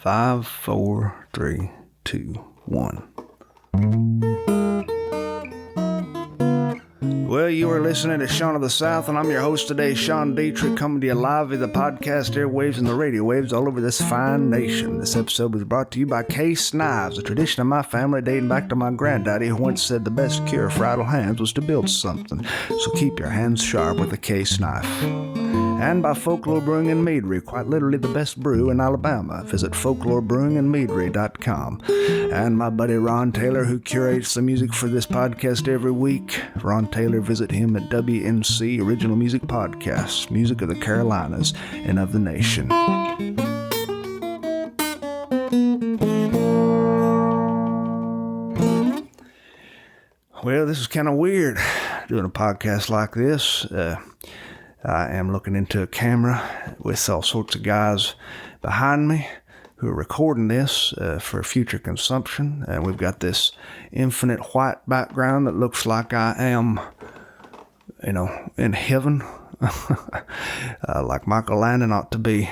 5, 4, 3, 2, 1. Well, you are listening to Sean of the South, and I'm your host today, Sean Dietrich, coming to you live via the podcast airwaves and the radio waves all over this fine nation. This episode was brought to you by Case Knives, a tradition of my family dating back to my granddaddy, who once said the best cure for idle hands was to build something. So keep your hands sharp with a case knife. And by Folklore Brewing and Meadery, quite literally the best brew in Alabama. Visit folklorebrewingandmeadery.com. And my buddy Ron Taylor, who curates the music for this podcast every week. Ron Taylor, visit him at WNC Original Music Podcasts, music of the Carolinas and of the nation. Well, this is kind of weird, doing a podcast like this. I am looking into a camera with all sorts of guys behind me who are recording this for future consumption. And we've got this infinite white background that looks like I am, in heaven. Like Michael Landon ought to be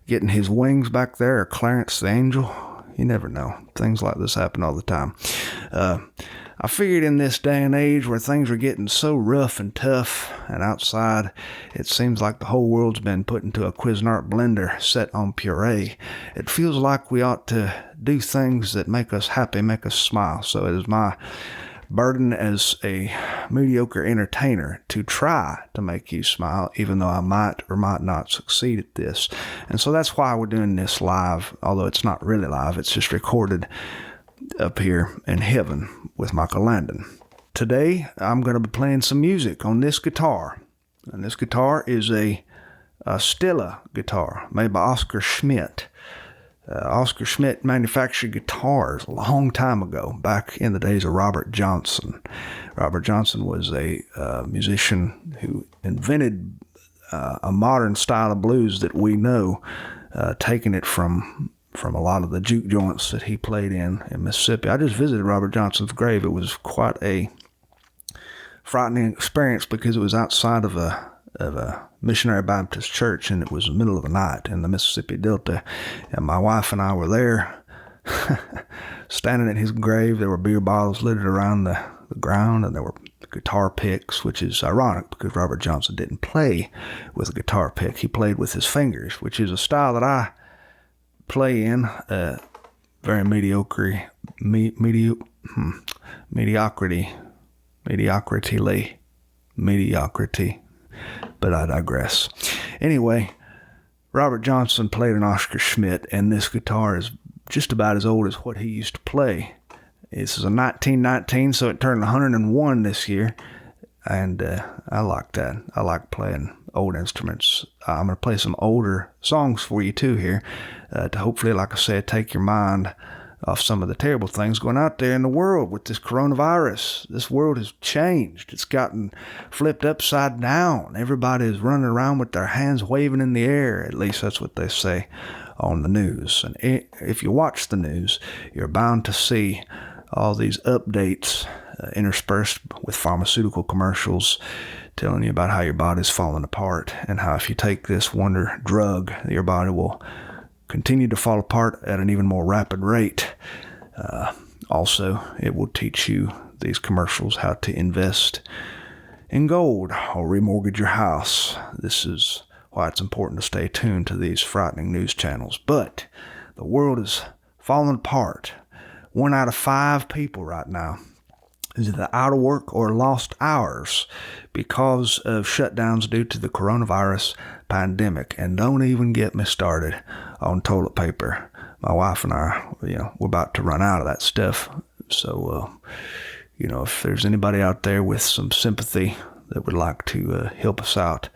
getting his wings back there, or Clarence the Angel. You never know. Things like this happen all the time. I figured in this day and age where things are getting so rough and tough, and outside it seems like the whole world's been put into a Cuisinart blender set on puree, it feels like we ought to do things that make us happy, make us smile. So it is my burden as a mediocre entertainer to try to make you smile, even though I might or might not succeed at this. And so that's why we're doing this live, although it's not really live, it's just recorded up here in heaven with Michael Landon. Today, I'm going to be playing some music on this guitar. And this guitar is a Stella guitar made by Oscar Schmidt. Oscar Schmidt manufactured guitars a long time ago, back in the days of Robert Johnson. Robert Johnson was a musician who invented a modern style of blues that we know, taking it from a lot of the juke joints that he played in Mississippi. I just visited Robert Johnson's grave. It was quite a frightening experience because it was outside of a missionary Baptist church, and it was the middle of the night in the Mississippi Delta, and my wife and I were there standing at his grave. There were beer bottles littered around the ground, and there were guitar picks, which is ironic because Robert Johnson didn't play with a guitar pick. He played with his fingers, which is a style that I play in, very mediocrity, but I digress. Anyway, Robert Johnson played an Oscar Schmidt, and this guitar is just about as old as what he used to play. This is a 1919, so it turned 101 this year, and I like that. I like playing old instruments. I'm going to play some older songs for you too here, to hopefully, like I said, take your mind off some of the terrible things going out there in the world with this coronavirus. This world has changed. It's gotten flipped upside down. Everybody is running around with their hands waving in the air. At least that's what they say on the news. And if you watch the news, you're bound to see all these updates interspersed with pharmaceutical commercials telling you about how your body's falling apart, and how if you take this wonder drug, your body will continue to fall apart at an even more rapid rate. Also, it will teach you, these commercials, how to invest in gold or remortgage your house. This is why it's important to stay tuned to these frightening news channels. But the world is falling apart. 1 out of 5 people right now is either out of work or lost hours because of shutdowns due to the coronavirus pandemic. And don't even get me started on toilet paper. My wife and I, we're about to run out of that stuff. So, if there's anybody out there with some sympathy that would like to help us out,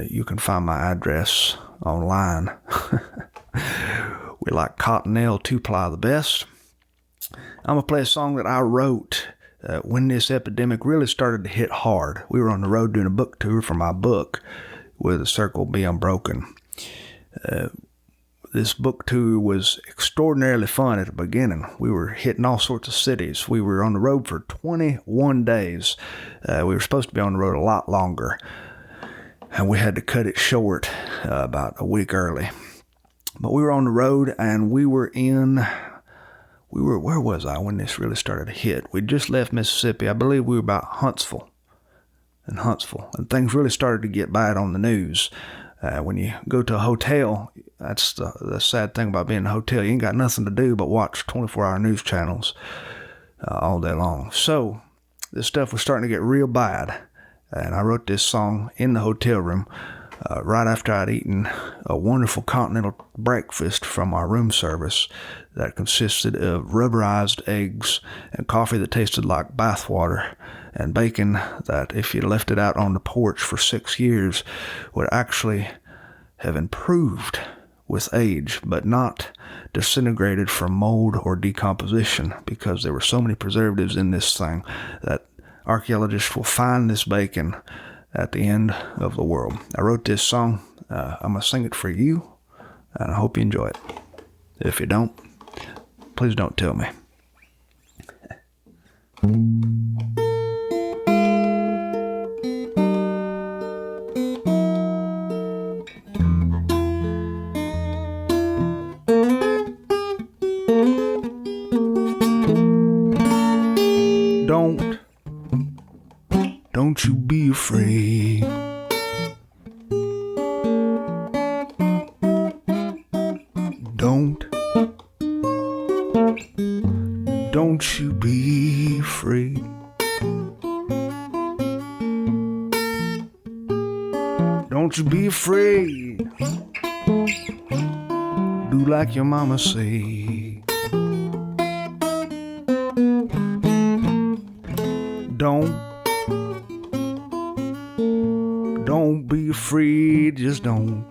you can find my address online. We like Cottonelle 2-ply the best. I'm going to play a song that I wrote when this epidemic really started to hit hard. We were on the road doing a book tour for my book, Will the Circle Be Unbroken? This book tour was extraordinarily fun at the beginning. We were hitting all sorts of cities. We were on the road for 21 days. We were supposed to be on the road a lot longer, and we had to cut it short about a week early. But we were on the road, and where was I when this really started to hit? We'd just left Mississippi. I believe we were about Huntsville. And things really started to get bad on the news. When you go to a hotel, that's the sad thing about being in a hotel. You ain't got nothing to do but watch 24-hour news channels all day long. So this stuff was starting to get real bad. And I wrote this song in the hotel room right after I'd eaten a wonderful continental breakfast from our room service that consisted of rubberized eggs and coffee that tasted like bathwater and bacon that, if you left it out on the porch for 6 years, would actually have improved with age, but not disintegrated from mold or decomposition, because there were so many preservatives in this thing that archaeologists will find this bacon at the end of the world. I wrote this song. I'm going to sing it for you, and I hope you enjoy it. If you don't, please don't tell me. Don't you be afraid. Don't you be afraid. Don't you be afraid. Do like your mama say. Don't be afraid, just don't.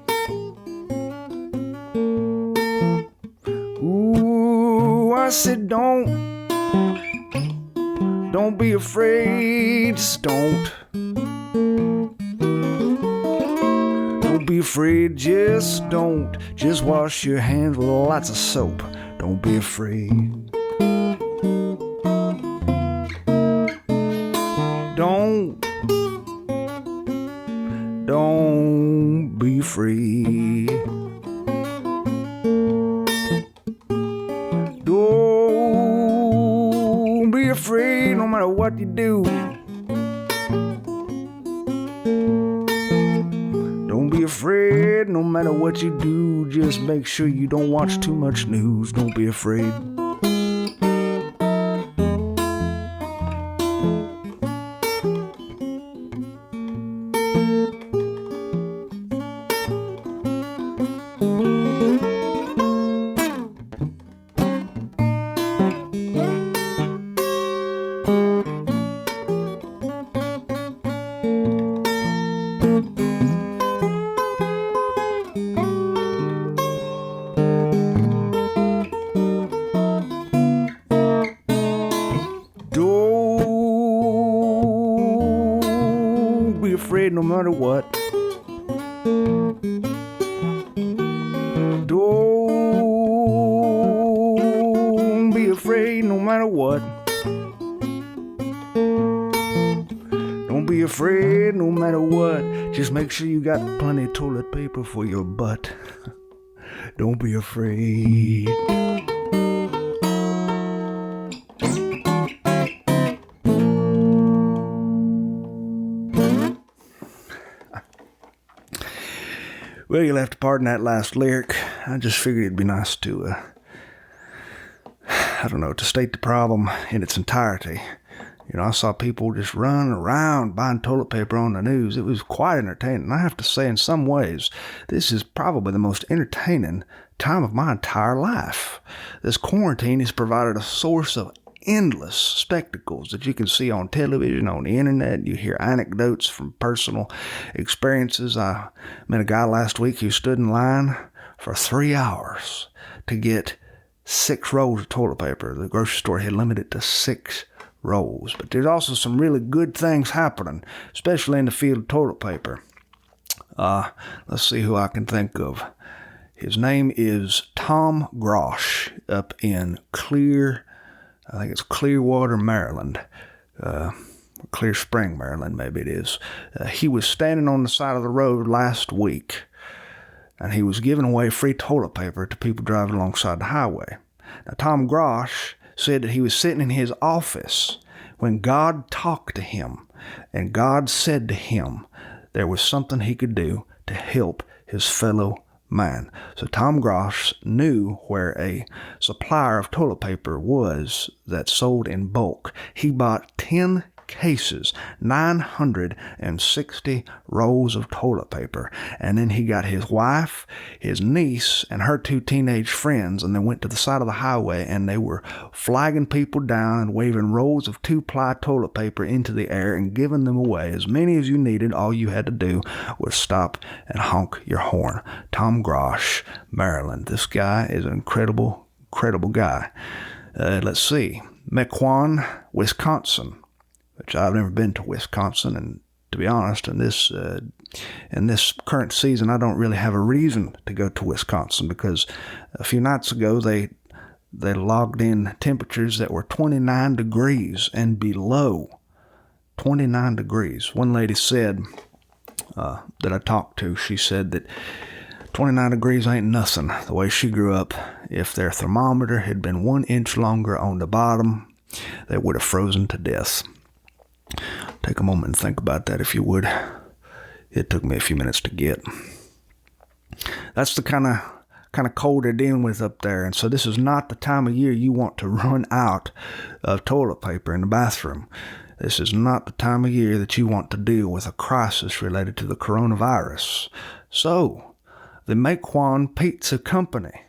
Ooh, I said don't be afraid, just don't. Don't be afraid, just don't. Just wash your hands with lots of soap. Don't be afraid. Don't be afraid. Don't be afraid no matter what you do. Don't be afraid no matter what you do. Just make sure you don't watch too much news. Don't be afraid. Don't be afraid no matter what. Don't be afraid no matter what. Don't be afraid no matter what. Just make sure you got plenty of toilet paper for your butt. Don't be afraid. Well, you'll have to pardon that last lyric. I just figured it'd be nice to, to state the problem in its entirety. You know, I saw people just run around buying toilet paper on the news. It was quite entertaining. And I have to say, in some ways, this is probably the most entertaining time of my entire life. This quarantine has provided a source of endless spectacles that you can see on television, on the internet. You hear anecdotes from personal experiences. I met a guy last week who stood in line for 3 hours to get 6 rolls of toilet paper. The grocery store had limited to 6 rolls. But there's also some really good things happening, especially in the field of toilet paper. Let's see who I can think of. His name is Tom Grosh up in Clearwater, Maryland. Clear Spring, Maryland, maybe it is. He was standing on the side of the road last week and he was giving away free toilet paper to people driving alongside the highway. Now, Tom Grosh said that he was sitting in his office when God talked to him, and God said to him there was something he could do to help his fellow man. So Tom Grosh knew where a supplier of toilet paper was that sold in bulk. He bought 10 cases, 960 rolls of toilet paper, and then he got his wife, his niece, and her 2 teenage friends, and they went to the side of the highway, and they were flagging people down and waving rolls of 2-ply toilet paper into the air and giving them away. As many as you needed, all you had to do was stop and honk your horn. Tom Grosh, Maryland. This guy is an incredible guy. Let's see. Mequon, Wisconsin, which I've never been to Wisconsin, and to be honest, in this current season, I don't really have a reason to go to Wisconsin, because a few nights ago they logged in temperatures that were 29 degrees and below. 29 degrees. One lady said that I talked to, she said that 29 degrees ain't nothing. The way she grew up, if their thermometer had been 1 inch longer on the bottom, they would have frozen to death. Take a moment and think about that, if you would. It took me a few minutes to get. That's the kind of cold they're dealing with up there, and so this is not the time of year you want to run out of toilet paper in the bathroom. This is not the time of year that you want to deal with a crisis related to the coronavirus. So, the Mequon Pizza Company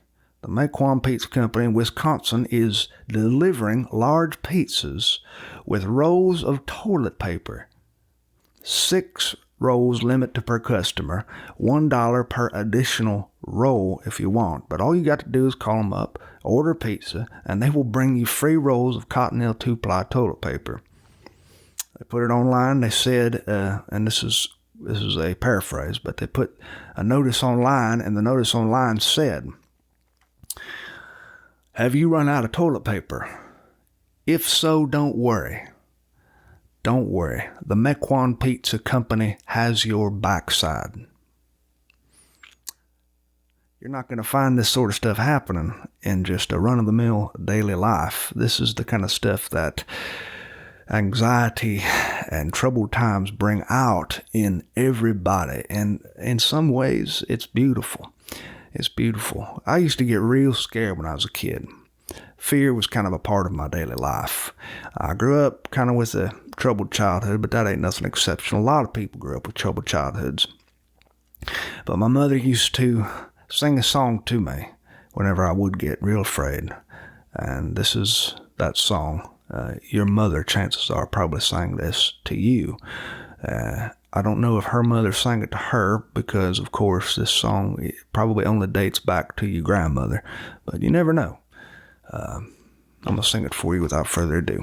in Wisconsin is delivering large pizzas with rolls of toilet paper. 6 rolls limit to per customer, $1 per additional roll if you want. But all you got to do is call them up, order pizza, and they will bring you free rolls of Cottonelle 2-ply toilet paper. They put it online. They said, and this is a paraphrase, but they put a notice online, and the notice online said, "Have you run out of toilet paper? If so, don't worry. Don't worry. The Mequon Pizza Company has your backside." You're not going to find this sort of stuff happening in just a run-of-the-mill daily life. This is the kind of stuff that anxiety and troubled times bring out in everybody. And in some ways, it's beautiful. It's beautiful. I used to get real scared when I was a kid. Fear was kind of a part of my daily life. I grew up kind of with a troubled childhood, but that ain't nothing exceptional. A lot of people grew up with troubled childhoods. But my mother used to sing a song to me whenever I would get real afraid. And this is that song. Your mother, chances are, probably sang this to you. I don't know if her mother sang it to her, because, of course, this song probably only dates back to your grandmother. But you never know. I'm going to sing it for you without further ado.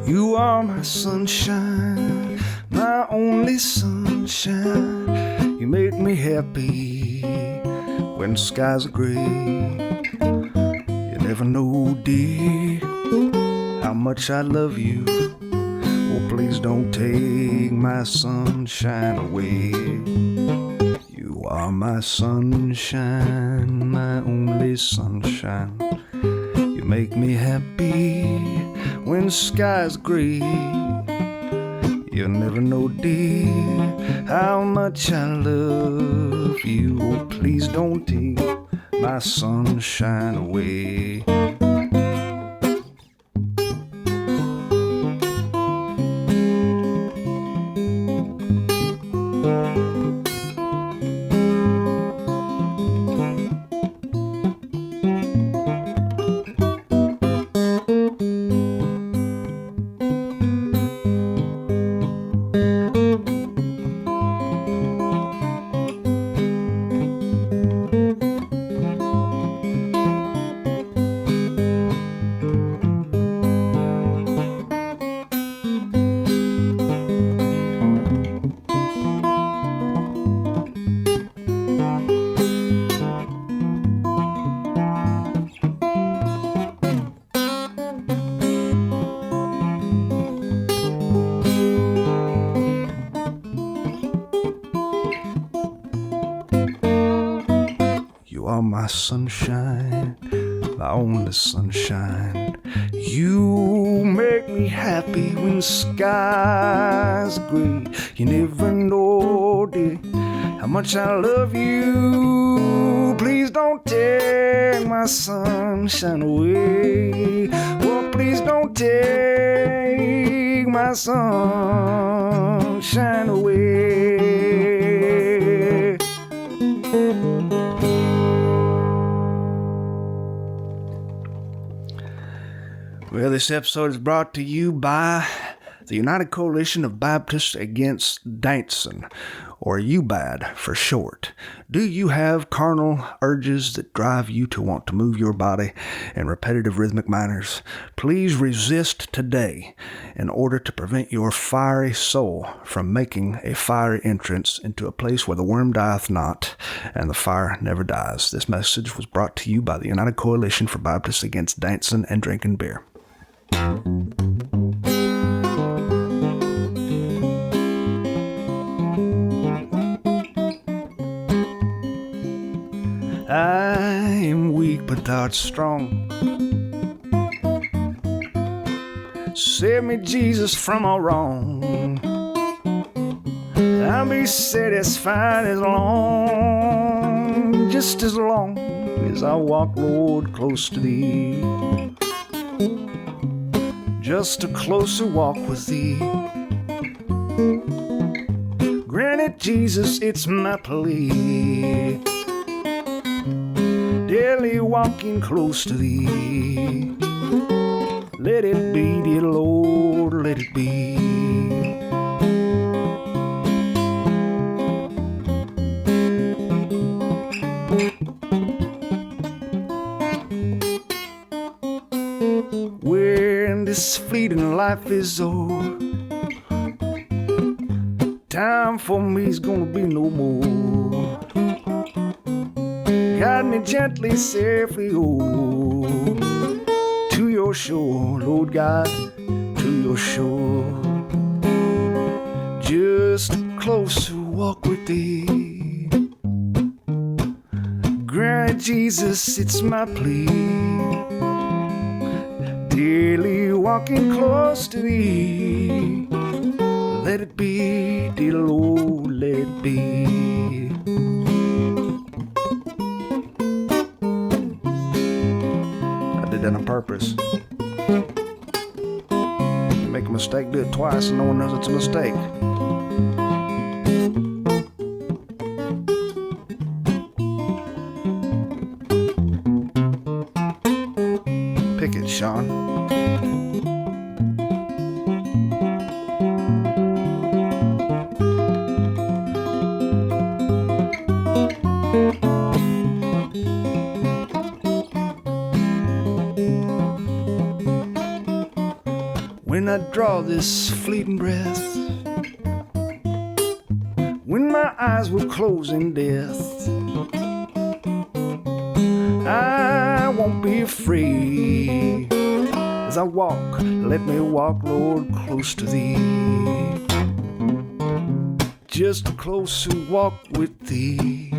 You are my sunshine, my only sunshine. You make me happy when the skies are gray. You never know, dear, how much I love you. Oh, please don't take my sunshine away. You are my sunshine, my only sunshine. You make me happy when the sky's gray. You'll never know, dear, how much I love you. Oh, please don't take my sunshine away. my sunshine, my only sunshine. You make me happy when the sky's gray. You never know, dear, how much I love you. Please don't take my sunshine away. Oh, please don't take my sunshine away. Well, this episode is brought to you by the United Coalition of Baptists Against Dancing, or UBAD for short. Do you have carnal urges that drive you to want to move your body in repetitive rhythmic manners? Please resist today in order to prevent your fiery soul from making a fiery entrance into a place where the worm dieth not and the fire never dies. This message was brought to you by the United Coalition for Baptists Against Dancing and Drinking Beer. I am weak, but thou art strong. Save me, Jesus, from all wrong. I'll be satisfied just as long as I walk, Lord, close to thee. Just a closer walk with thee. Granted, Jesus, it's my plea. Daily walking close to thee. Let it be, dear Lord, let it be. When this fleeting life is o'er, time for me's gonna be no more. Guide me gently, safely, oh, to your shore, Lord God, to your shore. Just a closer walk with thee. Grant, Jesus, it's my plea. Daily walking close to thee. Let it be, dear Lord, let it be. Did that on purpose. You make a mistake, do it twice, and no one knows it's a mistake. Pick it, Sean. When I draw this fleeting breath, when my eyes will close in death, I won't be afraid. As I walk, let me walk, Lord, close to thee. Just a closer walk with thee.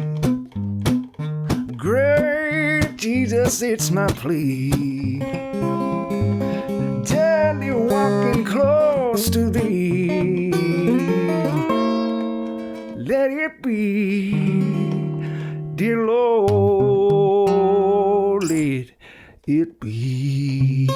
Great Jesus, it's my plea. Daily walking close to thee. Let it be, dear Lord, let it be.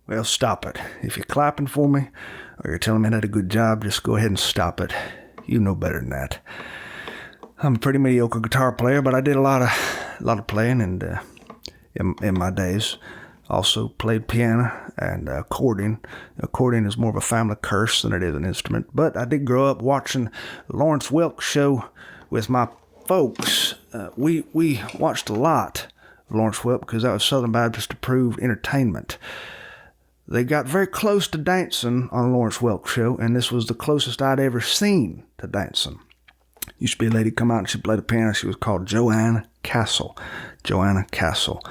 Well, stop it. If you're clapping for me or you're telling me I did a good job, just go ahead and stop it. You know better than that. I'm a pretty mediocre guitar player, but I did a lot of playing and in my days. Also played piano and accordion. Accordion is more of a family curse than it is an instrument. But I did grow up watching the Lawrence Welk show with my folks. We watched a lot of Lawrence Welk because that was Southern Baptist approved entertainment. They got very close to dancing on the Lawrence Welk show, and this was the closest I'd ever seen to dancing. Used to be a lady come out and she played the piano. She was called Joanna Castle. Joanna Castle.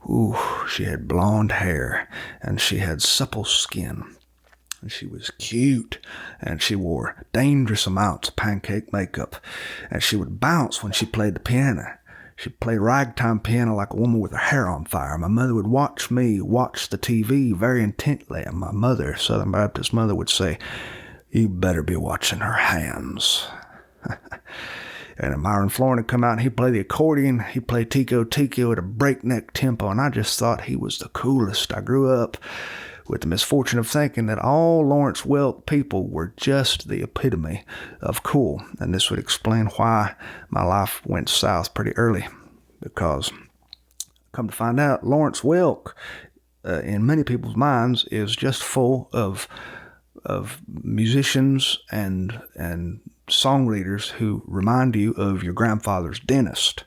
Ooh, she had blonde hair, and she had supple skin. And she was cute, and she wore dangerous amounts of pancake makeup, and she would bounce when she played the piano. She played ragtime piano like a woman with her hair on fire. My mother would watch me watch the TV very intently, and my mother, Southern Baptist mother, would say, "You better be watching her hands." And Myron Florin would come out and he'd play the accordion. He'd play Tico Tico at a breakneck tempo, and I just thought he was the coolest. I grew up with the misfortune of thinking that all Lawrence Welk people were just the epitome of cool. And this would explain why my life went south pretty early. Because, come to find out, Lawrence Welk, in many people's minds, is just full of musicians and song leaders who remind you of your grandfather's dentist.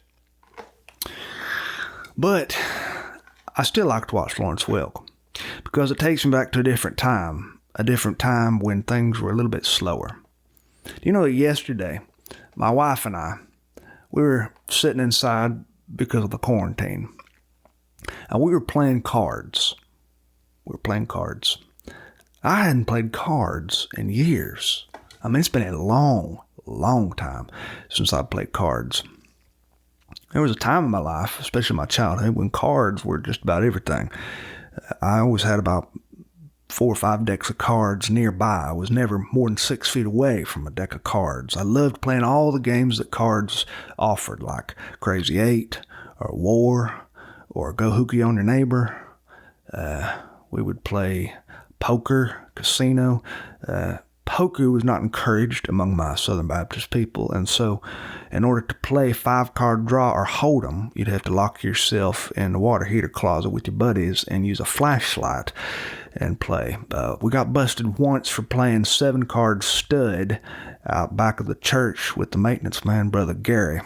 But I still like to watch Lawrence Welk because it takes me back to a different time when things were a little bit slower. Do you know that yesterday, my wife and I, we were sitting inside because of the quarantine, and we were playing cards. I hadn't played cards in years. I mean, it's been a long, long time since I played cards. There was a time in my life, especially my childhood, when cards were just about everything. I always had about 4 or 5 decks of cards nearby. I was never more than 6 feet away from a deck of cards. I loved playing all the games that cards offered, like Crazy 8, or War, or Go Hooky on Your Neighbor. We would play poker, casino. Poker was not encouraged among my Southern Baptist people, and so in order to play 5-card draw or hold'em, you'd have to lock yourself in the water heater closet with your buddies and use a flashlight and play. We got busted once for playing 7-card stud out back of the church with the maintenance man, Brother Gary.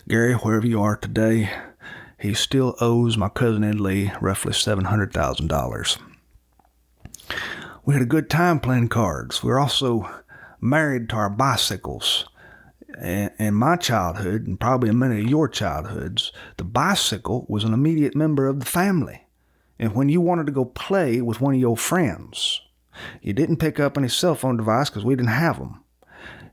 Gary, wherever you are today, he still owes my cousin Ed Lee roughly $700,000. We had a good time playing cards. We were also married to our bicycles. In my childhood, and probably in many of your childhoods, the bicycle was an immediate member of the family. And when you wanted to go play with one of your friends, you didn't pick up any cell phone device because we didn't have them.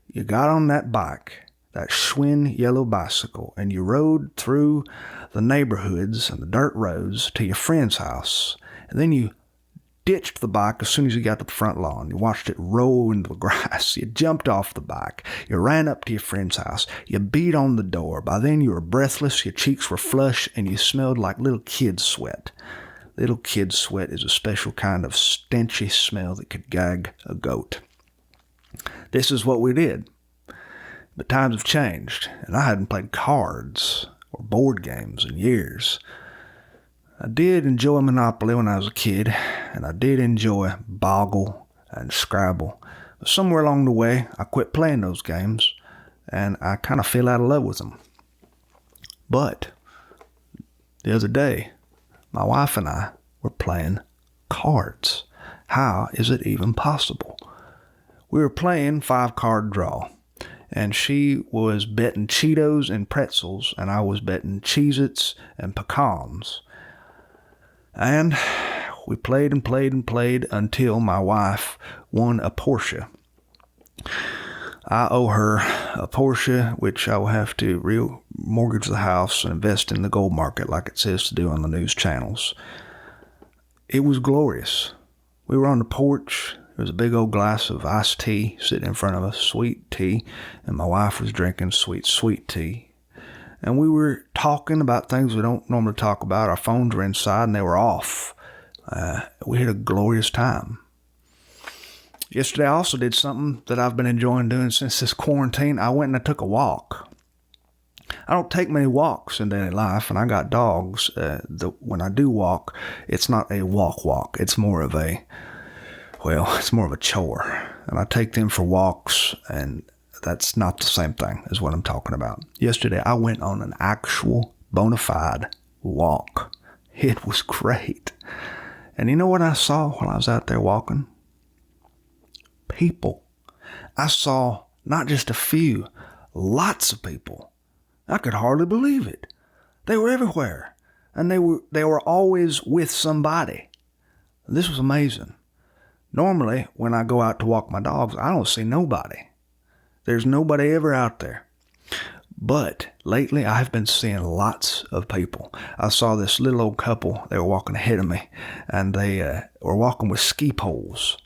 You got on that bike, that Schwinn yellow bicycle, and you rode through the neighborhoods and the dirt roads to your friend's house. And then you ditched the bike as soon as you got to the front lawn. You watched it roll into the grass. You jumped off the bike. You ran up to your friend's house. You beat on the door. By then you were breathless, your cheeks were flush, and you smelled like little kid sweat. Little kid sweat is a special kind of stenchy smell that could gag a goat. This is what we did. But times have changed, and I hadn't played cards or board games in years. I did enjoy Monopoly when I was a kid, and I did enjoy Boggle and Scrabble. But somewhere along the way, I quit playing those games, and I kind of fell out of love with them. But the other day, my wife and I were playing cards. How is it even possible? We were playing 5-card draw, and she was betting Cheetos and pretzels, and I was betting Cheez-Its and pecans. And we played and played and played until my wife won a Porsche. I owe her a Porsche, which I will have to remortgage the house and invest in the gold market like it says to do on the news channels. It was glorious. We were on the porch. There was a big old glass of iced tea sitting in front of us, sweet tea, and my wife was drinking sweet tea. And we were talking about things we don't normally talk about. Our phones were inside and they were off. We had a glorious time. Yesterday I also did something that I've been enjoying doing since this quarantine. I went and I took a walk. I don't take many walks in daily life, and I got dogs. When I do walk, it's not a walk. It's more of a chore. And I take them for walks, and that's not the same thing as what I'm talking about. Yesterday, I went on an actual bona fide walk. It was great. And you know what I saw while I was out there walking? People. I saw not just a few, lots of people. I could hardly believe it. They were everywhere. And they were always with somebody. This was amazing. Normally, when I go out to walk my dogs, I don't see nobody. There's nobody ever out there. But lately, I've been seeing lots of people. I saw this little old couple. They were walking ahead of me, and they were walking with ski poles.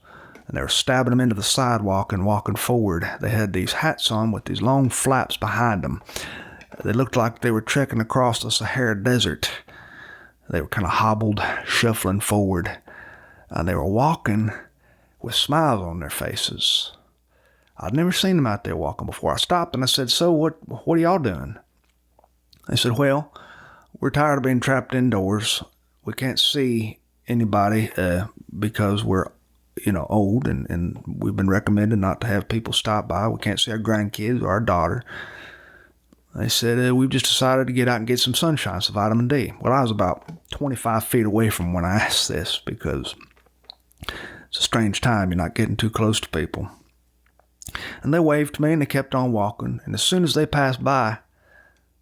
And they were stabbing them into the sidewalk and walking forward. They had these hats on with these long flaps behind them. They looked like they were trekking across the Sahara Desert. They were kind of hobbled, shuffling forward. And they were walking with smiles on their faces. I'd never seen them out there walking before. I stopped and I said, "So what are y'all doing?" They said, "Well, we're tired of being trapped indoors. We can't see anybody because we're, old and we've been recommended not to have people stop by. We can't see our grandkids or our daughter." They said, "We've just decided to get out and get some sunshine, some vitamin D." Well, I was about 25 feet away from when I asked this because it's a strange time. You're not getting too close to people. And they waved to me and they kept on walking. And as soon as they passed by,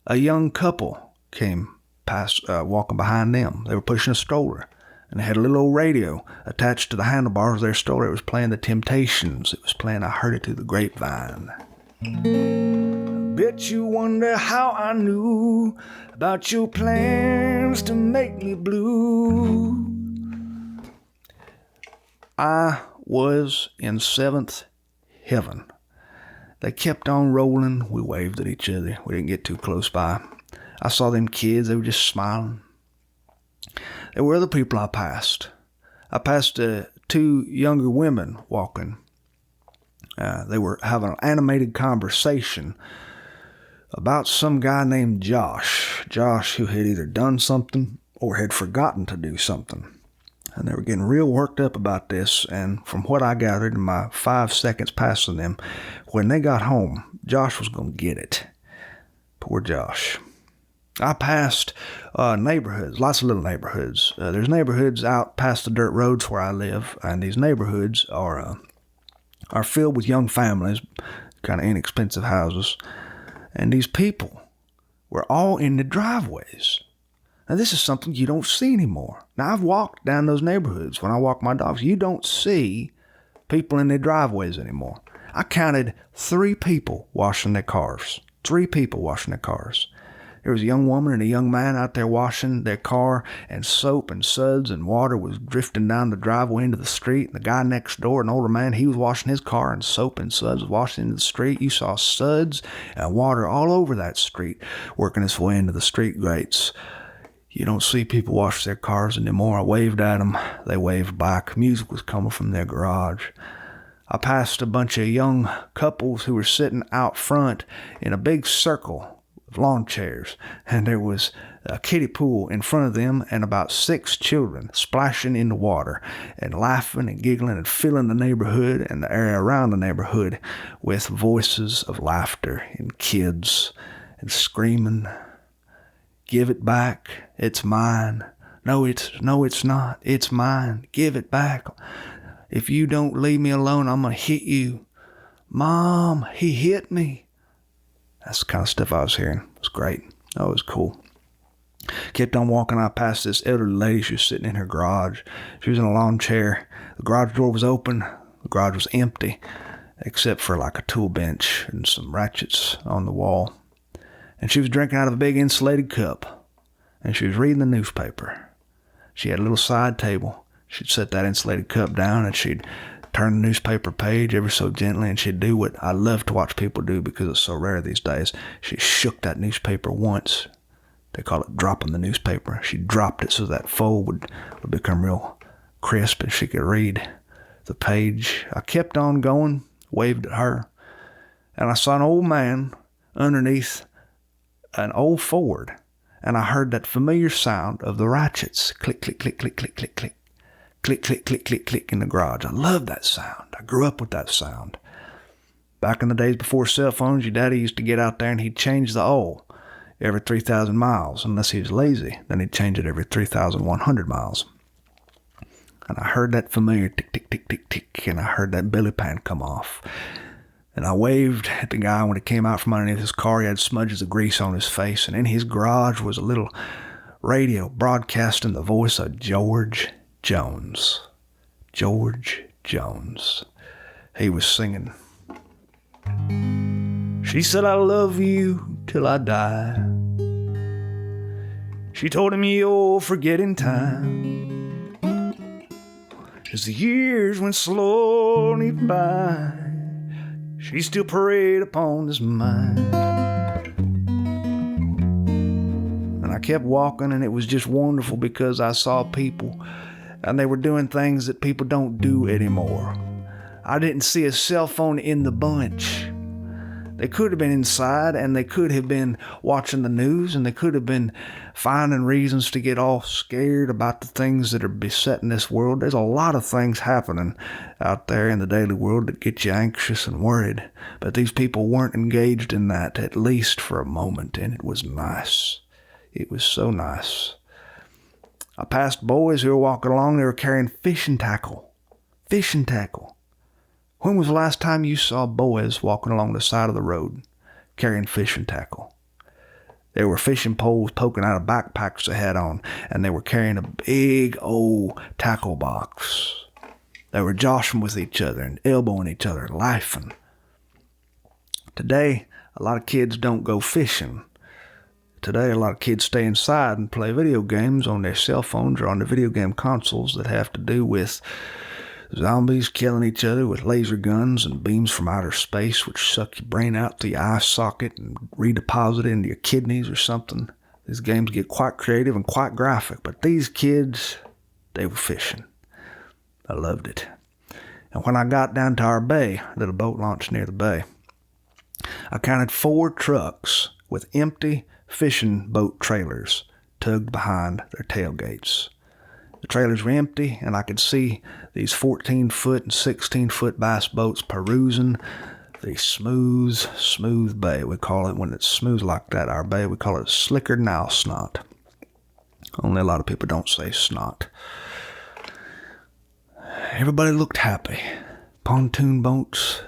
a young couple came past, walking behind them. They were pushing a stroller. And they had a little old radio attached to the handlebars of their stroller. It was playing The Temptations. It was playing I Heard It Through the Grapevine. Bet you wonder how I knew about your plans to make me blue. I was in seventh heaven. They kept on rolling. We waved at each other. We didn't get too close by. I saw them kids. They were just smiling. There were other people I passed. I passed two younger women walking. They were having an animated conversation about some guy named Josh. Josh, who had either done something or had forgotten to do something. And they were getting real worked up about this. And from what I gathered in my 5 seconds passing them, when they got home, Josh was going to get it. Poor Josh. I passed neighborhoods, lots of little neighborhoods. There's neighborhoods out past the dirt roads where I live. And these neighborhoods are filled with young families, kind of inexpensive houses. And these people were all in the driveways. Now, this is something you don't see anymore. Now, I've walked down those neighborhoods when I walk my dogs. You don't see people in their driveways anymore. I counted 3 people washing their cars. 3 people washing their cars. There was a young woman and a young man out there washing their car, and soap and suds and water was drifting down the driveway into the street. And the guy next door, an older man, he was washing his car, and soap and suds was washing into the street. You saw suds and water all over that street, working its way into the street grates. You don't see people wash their cars anymore. I waved at them. They waved back. Music was coming from their garage. I passed a bunch of young couples who were sitting out front in a big circle of lawn chairs. And there was a kiddie pool in front of them and about 6 children splashing in the water and laughing and giggling and filling the neighborhood and the area around the neighborhood with voices of laughter and kids and screaming. "Give it back. It's mine. No, it's not. It's mine. Give it back. If you don't leave me alone, I'm going to hit you. Mom, he hit me." That's the kind of stuff I was hearing. It was great. Oh, it was cool. Kept on walking. I passed this elderly lady. She was sitting in her garage. She was in a lawn chair. The garage door was open. The garage was empty, except for like a tool bench and some ratchets on the wall. And she was drinking out of a big insulated cup. And she was reading the newspaper. She had a little side table. She'd set that insulated cup down and she'd turn the newspaper page ever so gently, and she'd do what I love to watch people do because it's so rare these days. She shook that newspaper once. They call it dropping the newspaper. She dropped it so that fold would become real crisp and she could read the page. I kept on going, waved at her, and I saw an old man underneath an old Ford, and I heard that familiar sound of the ratchets. Click, click, click, click, click, click, click. Click, click, click, click, click in the garage. I love that sound. I grew up with that sound. Back in the days before cell phones, your daddy used to get out there and he'd change the oil every 3,000 miles. Unless he was lazy, then he'd change it every 3,100 miles. And I heard that familiar tick, tick, tick, tick, tick, and I heard that belly pan come off. And I waved at the guy when he came out from underneath his car. He had smudges of grease on his face, and in his garage was a little radio broadcasting the voice of George Jones. George Jones. He was singing, "She said I love you till I die. She told him you're forgetting time. As the years went slowly by, she still preyed upon his mind." And I kept walking, and it was just wonderful because I saw people, and they were doing things that people don't do anymore. I didn't see a cell phone in the bunch. They could have been inside, and they could have been watching the news, and they could have been finding reasons to get all scared about the things that are besetting this world. There's a lot of things happening out there in the daily world that get you anxious and worried. But these people weren't engaged in that, at least for a moment, and it was nice. It was so nice. I passed boys who were walking along. They were carrying fishing tackle. Fishing tackle. When was the last time you saw boys walking along the side of the road carrying fishing tackle? There were fishing poles poking out of backpacks they had on, and they were carrying a big old tackle box. They were joshing with each other and elbowing each other and laughing. Today, a lot of kids don't go fishing. Today, a lot of kids stay inside and play video games on their cell phones or on the video game consoles that have to do with zombies killing each other with laser guns and beams from outer space, which suck your brain out through your eye socket and redeposit it into your kidneys or something. These games get quite creative and quite graphic, but these kids, they were fishing. I loved it. And when I got down to our bay, little boat launch near the bay, I counted 4 trucks with empty fishing boat trailers tugged behind their tailgates. The trailers were empty, and I could see these 14-foot and 16-foot bass boats perusing the smooth bay. We call it, when it's smooth like that, our bay, we call it slicker than owl snot. Only a lot of people don't say snot. Everybody looked happy. Pontoon boats,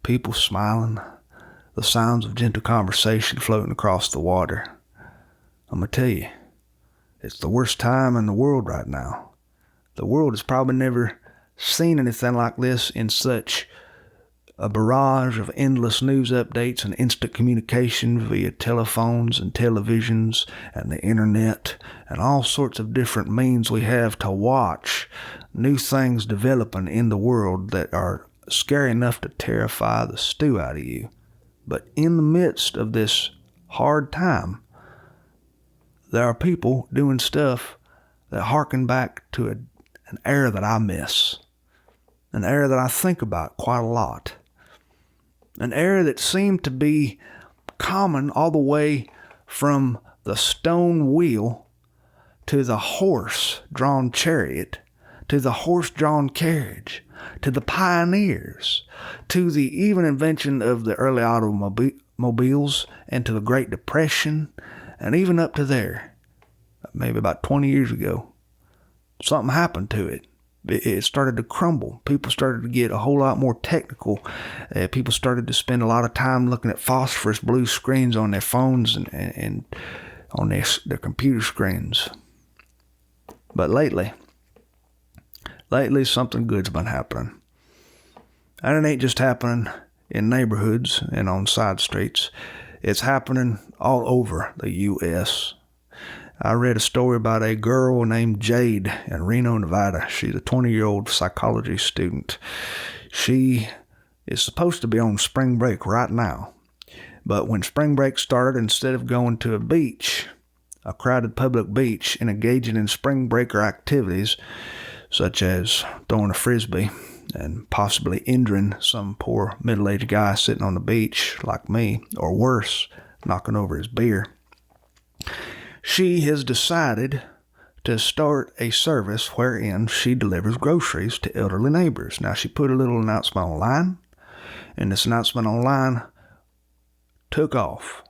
people smiling, the sounds of gentle conversation floating across the water. I'm going to tell you, it's the worst time in the world right now. The world has probably never seen anything like this in such a barrage of endless news updates and instant communication via telephones and televisions and the internet and all sorts of different means we have to watch new things developing in the world that are scary enough to terrify the stew out of you. But in the midst of this hard time, there are people doing stuff that harken back to an era that I miss, an era that I think about quite a lot, an era that seemed to be common all the way from the stone wheel to the horse-drawn chariot, to the horse-drawn carriage, to the pioneers, to the even invention of the early automobiles, and to the Great Depression, and even up to there, maybe about 20 years ago, something happened to it. It started to crumble. People started to get a whole lot more technical. People started to spend a lot of time looking at phosphorus blue screens on their phones and on their computer screens. But lately something good's been happening. And it ain't just happening in neighborhoods and on side streets. It's happening all over the U.S. I read a story about a girl named Jade in Reno, Nevada. She's a 20-year-old psychology student. She is supposed to be on spring break right now. But when spring break started, instead of going to a beach, a crowded public beach, and engaging in spring breaker activities, such as throwing a frisbee and possibly injuring some poor middle-aged guy sitting on the beach like me, or worse, knocking over his beer, she has decided to start a service wherein she delivers groceries to elderly neighbors. Now, she put a little announcement online, and this announcement online took off.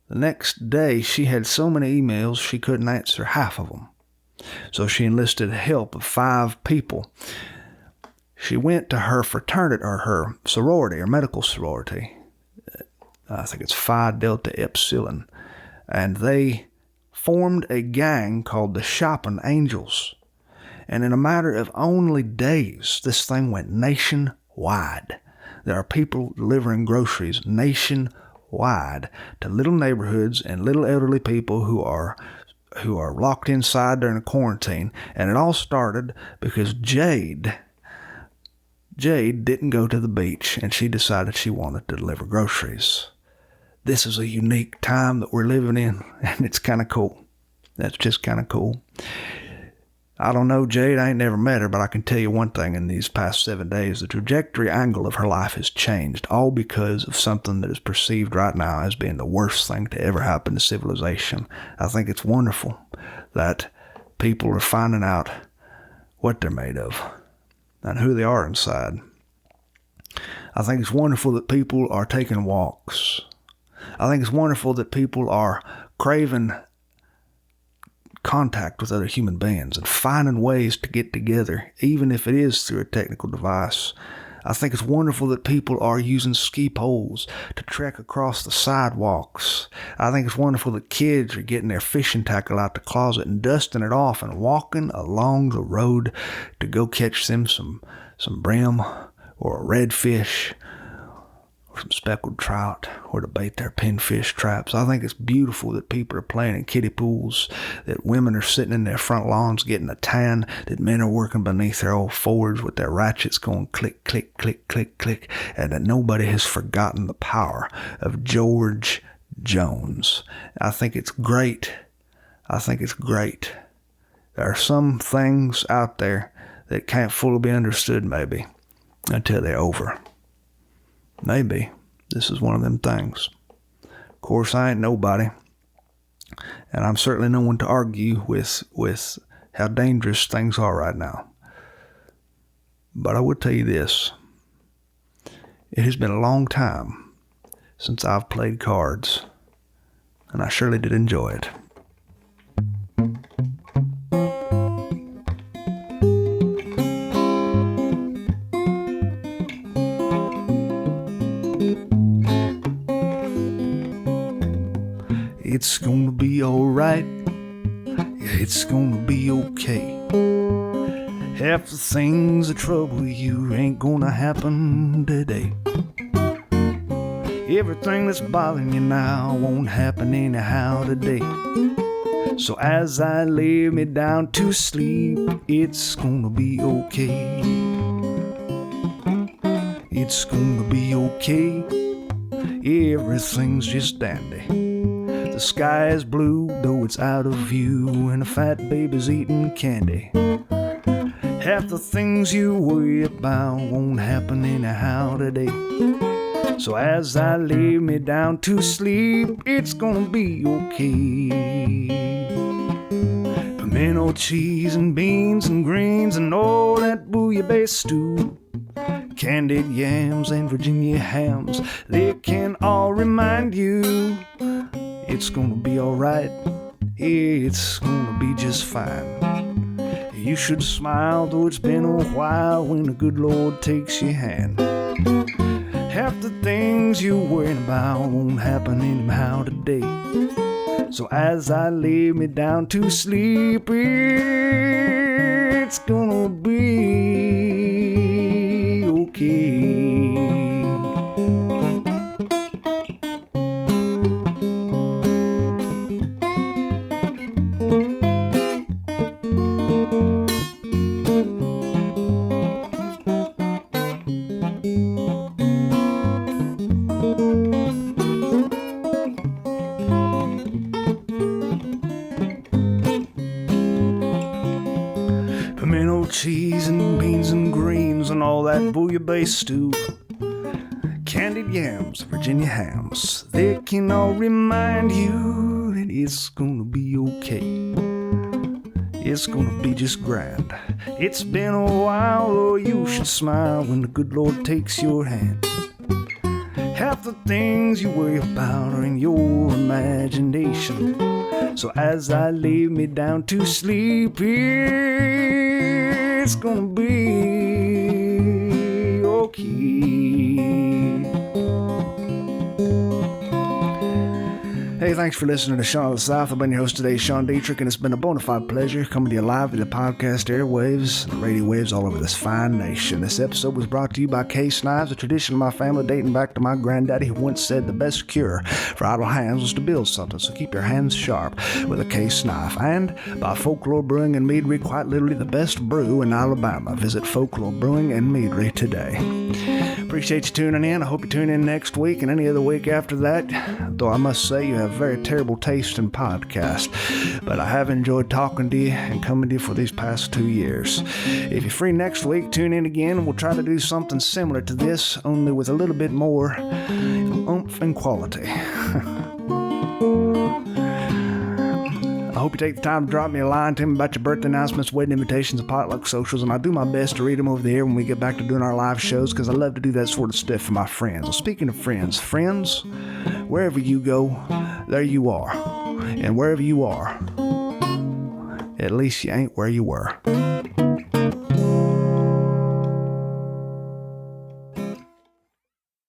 The next day, she had so many emails she couldn't answer half of them. So she enlisted help of 5 people. She went to her fraternity, or her sorority, or medical sorority. I think it's Phi Delta Epsilon. And they formed a gang called the Shopping Angels. And in a matter of only days, this thing went nationwide. There are people delivering groceries nationwide to little neighborhoods and little elderly people who are locked inside during a quarantine. And it all started because Jade didn't go to the beach, and she decided she wanted to deliver groceries. This is a unique time that we're living in, and it's kind of cool. That's just kind of cool. I don't know Jade, I ain't never met her, but I can tell you one thing: in these past 7 days, the trajectory angle of her life has changed, all because of something that is perceived right now as being the worst thing to ever happen to civilization. I think it's wonderful that people are finding out what they're made of and who they are inside. I think it's wonderful that people are taking walks. I think it's wonderful that people are craving contact with other human beings and finding ways to get together, even if it is through a technical device. I think it's wonderful that people are using ski poles to trek across the sidewalks. I think it's wonderful that kids are getting their fishing tackle out the closet and dusting it off and walking along the road to go catch them some brim or a redfish or some speckled trout, or to bait their pinfish traps. I think it's beautiful that people are playing in kiddie pools, that women are sitting in their front lawns getting a tan, that men are working beneath their old Fords with their ratchets going click, click, click, click, click, and that nobody has forgotten the power of George Jones. I think it's great. I think it's great. There are some things out there that can't fully be understood, maybe, until they're over. Maybe this is one of them things. Of course, I ain't nobody, and I'm certainly no one to argue with how dangerous things are right now. But I would tell you this: it has been a long time since I've played cards, and I surely did enjoy it. It's gonna be alright, yeah, it's gonna be okay. Half the things that trouble you ain't gonna happen today. Everything that's bothering you now won't happen anyhow today. So as I lay me down to sleep, it's gonna be okay. It's gonna be okay, everything's just dandy. The sky is blue, though it's out of view, and a fat baby's eating candy. Half the things you worry about won't happen anyhow today. So as I lay me down to sleep, it's gonna be okay. Pimento cheese and beans and greens and all that bouillabaisse stew, candied yams and Virginia hams, they can all remind you it's gonna be alright, it's gonna be just fine. You should smile, though it's been a while, when the good Lord takes your hand. Half the things you're worrying about won't happen anyhow today. So as I lay me down to sleep, it's gonna be okay. Pimento cheese and beans and greens and all that bouillabaisse stew, candied yams, Virginia hams, they can all remind you that it's gonna be okay. It's gonna be just grand. It's been a while, oh, you should smile when the good Lord takes your hand. Half the things you worry about are in your imagination. So as I lay me down to sleep, it's gonna be okay. Hey, thanks for listening to Sean of the South. I've been your host today, Sean Dietrich, and it's been a bona fide pleasure coming to you live via the podcast airwaves and radio waves all over this fine nation. This episode was brought to you by Case Knives, a tradition of my family dating back to my granddaddy, who once said the best cure for idle hands was to build something, so keep your hands sharp with a case knife. And by Folklore Brewing and Meadery, quite literally the best brew in Alabama. Visit Folklore Brewing and Meadery today. Appreciate you tuning in. I hope you tune in next week and any other week after that, though I must say you have very terrible taste in podcasts. But I have enjoyed talking to you and coming to you for these past 2 years. If you're free next week, tune in again and we'll try to do something similar to this, only with a little bit more oomph and quality. I hope you take the time to drop me a line, tell me about your birthday announcements, wedding invitations, and potluck socials, and I'll do my best to read them over the air when we get back to doing our live shows, because I love to do that sort of stuff for my friends. Well, speaking of friends, wherever you go, there you are. And wherever you are, at least you ain't where you were.